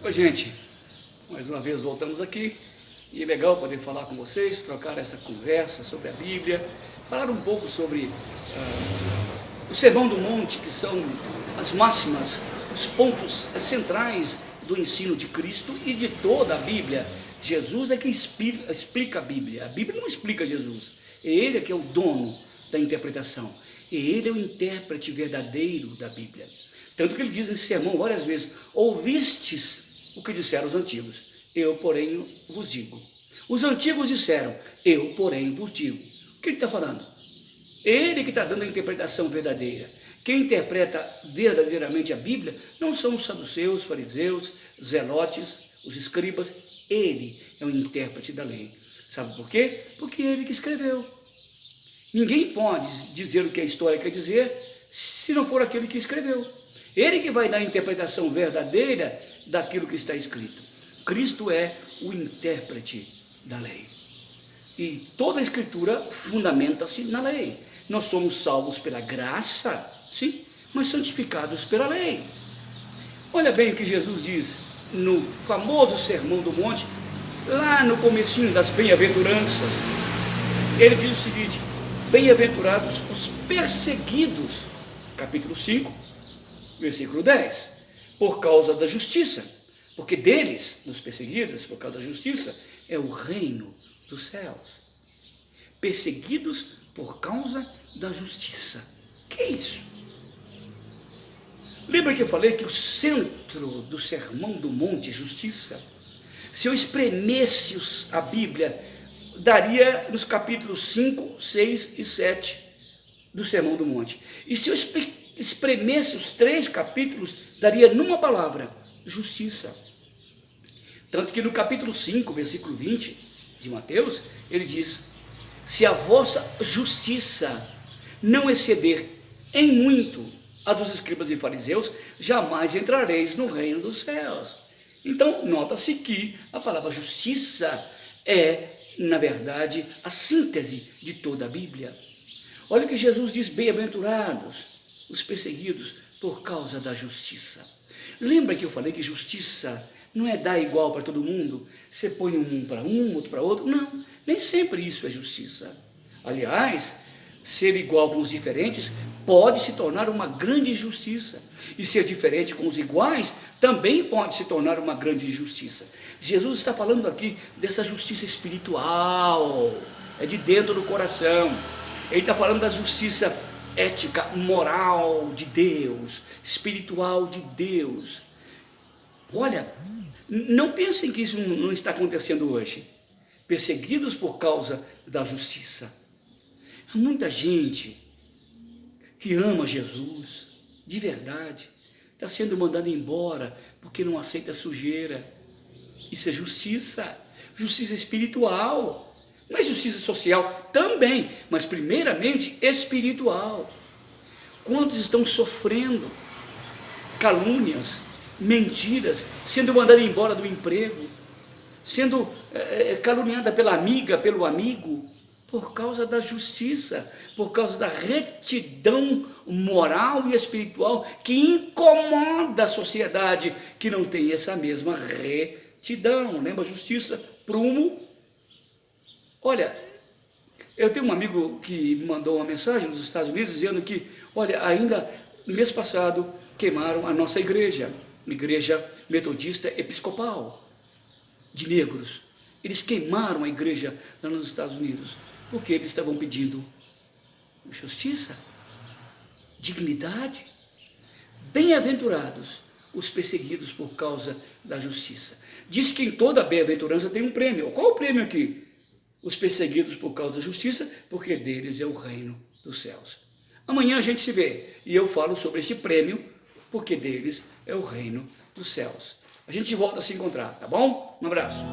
Oi, gente, mais uma vez voltamos aqui e é legal poder falar com vocês, trocar essa conversa sobre a Bíblia, falar um pouco sobre o Sermão do Monte, que são as máximas, os pontos centrais do ensino de Cristo e de toda a Bíblia. Jesus é quem explica a Bíblia não explica Jesus, é Ele que é o dono da interpretação, e Ele é o intérprete verdadeiro da Bíblia. Tanto que ele diz nesse sermão várias vezes: ouvistes o que disseram os antigos, eu porém vos digo. Os antigos disseram, eu porém vos digo. O que ele está falando? Ele que está dando a interpretação verdadeira. Quem interpreta verdadeiramente a Bíblia não são os saduceus, fariseus, zelotes, os escribas. Ele é o intérprete da lei. Sabe por quê? Porque ele que escreveu. Ninguém pode dizer o que a história quer dizer se não for aquele que escreveu. Ele que vai dar a interpretação verdadeira daquilo que está escrito. Cristo é o intérprete da lei. E toda a Escritura fundamenta-se na lei. Nós somos salvos pela graça, sim, mas santificados pela lei. Olha bem o que Jesus diz no famoso Sermão do Monte, lá no comecinho das bem-aventuranças. Ele diz o seguinte: bem-aventurados os perseguidos, capítulo 5, versículo 10, por causa da justiça, porque deles, dos perseguidos, por causa da justiça, é o reino dos céus. Perseguidos por causa da justiça. Que é isso? Lembra que eu falei que o centro do Sermão do Monte é justiça? Se eu espremesse a Bíblia, daria nos capítulos 5, 6 e 7 do Sermão do Monte. E se eu espremesse os 3 capítulos, daria numa palavra: justiça. Tanto que no capítulo 5, versículo 20 de Mateus, ele diz: se a vossa justiça não exceder em muito a dos escribas e fariseus, jamais entrareis no reino dos céus. Então, nota-se que a palavra justiça é, na verdade, a síntese de toda a Bíblia. Olha o que Jesus diz: bem-aventurados os perseguidos por causa da justiça. Lembra que eu falei que justiça não é dar igual para todo mundo? Você põe um para um, outro para outro. Não, nem sempre isso é justiça. Aliás, ser igual com os diferentes pode se tornar uma grande injustiça. E ser diferente com os iguais também pode se tornar uma grande injustiça. Jesus está falando aqui dessa justiça espiritual, é de dentro do coração. Ele está falando da justiça ética, moral de Deus, espiritual de Deus. Olha, não pensem que isso não está acontecendo hoje. Perseguidos por causa da justiça. Há muita gente que ama Jesus, de verdade, está sendo mandada embora porque não aceita sujeira. Isso é justiça, justiça espiritual. Não é justiça social também, mas primeiramente espiritual. Quantos estão sofrendo calúnias, mentiras, sendo mandado embora do emprego, sendo caluniada pela amiga, pelo amigo, por causa da justiça, por causa da retidão moral e espiritual que incomoda a sociedade que não tem essa mesma retidão. Lembra? Justiça, prumo. Olha, eu tenho um amigo que me mandou uma mensagem dos Estados Unidos dizendo que, olha, ainda no mês passado queimaram a nossa igreja metodista episcopal de negros. Eles queimaram a igreja lá nos Estados Unidos, porque eles estavam pedindo justiça, dignidade. Bem-aventurados os perseguidos por causa da justiça. Diz que em toda bem-aventurança tem um prêmio. Qual o prêmio aqui? Os perseguidos por causa da justiça, porque deles é o reino dos céus. Amanhã a gente se vê e eu falo sobre esse prêmio, porque deles é o reino dos céus. A gente volta a se encontrar, tá bom? Um abraço.